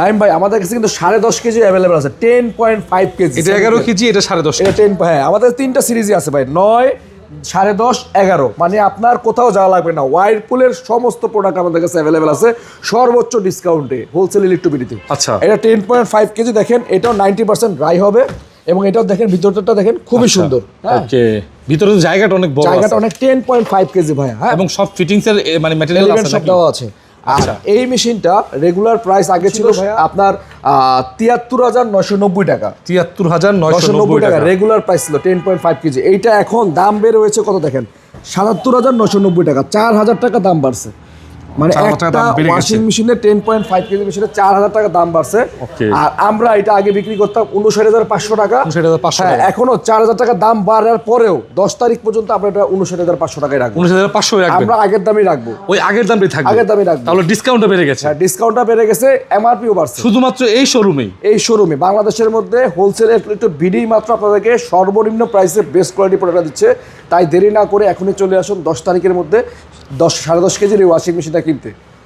নাইম ভাই আমাদের কাছে কিন্তু 10.5 কেজি অ্যাভেলেবল আছে, 10.5 কেজি। এটা 11 কেজি, এটা 10.5। এটা 10, হ্যাঁ আমাদের 3টা সিরিজই আছে ভাই, 9, 10.5, 11। মানে আপনার কোথাও যাওয়া লাগবে না, ওয়াইরপুলের সমস্ত প্রোডাক্ট আমাদের কাছে অ্যাভেলেবল আছে সর্বোচ্চ ডিসকাউন্টে হোলসেল ইলেকট্রিবিলিটি। আচ্ছা, এটা 10.5 কেজি, দেখেন এটাও 90% ড্রাই হবে এবং এটাও দেখেন ভিতরটা দেখেন খুবই সুন্দর। ওকে, ভিতরে জায়গাটা অনেক বড়, জায়গাটা অনেক 10.5 কেজি ভাই, হ্যাঁ এবং সব ফিটিংস এর মানে ম্যাটেরিয়াল আছে সব নাকি? দেওয়া আছে। আচ্ছা, এই মেশিনটা রেগুলার প্রাইস আগে ছিল আপনার 73,990 টাকা। 73,990 টাকা রেগুলার প্রাইস ছিল 10.5 কেজি। এইটা এখন দাম বের হয়েছে কত দেখেন, 77,990 টাকা, 4,000 টাকা দাম বাড়ছে। মানে একটা ওয়াশিং মেশিনে 10.5 কেজি মেশিনে 4,000 টাকা দাম বাড়ছে। আর আমরা এটা আগে বিক্রি করতাম 59,500 টাকা, 59,500 হ্যাঁ এখনো 4,000 টাকা দাম বাড়ার পরেও 10 তারিখ পর্যন্ত আমরা এটা 59,500 টাকায় রাখবো। 59,500 রাখবেন? আমরা আগের দামই রাখবো, ওই আগের দামই থাকবে, আগের দামই রাখবো। তাহলে ডিসকাউন্টটা বেড়ে গেছে? হ্যাঁ ডিসকাউন্টটা বেড়ে গেছে, এমআরপিও বাড়ছে। শুধুমাত্র এই শোরুমেই? এই শোরুমে বাংলাদেশের মধ্যে হোলসেল একটু বিডি মাত্র আপনাদেরকে সর্বনিম্ন প্রাইসে বেস্ট কোয়ালিটি প্রোডাক্ট দিচ্ছে। তাই দেরি না করে এখনই চলে আসুন 10 তারিখের মধ্যে 10 সাড়ে 10 কেজির এই ওয়াশিং মেশিনটা কিনতে।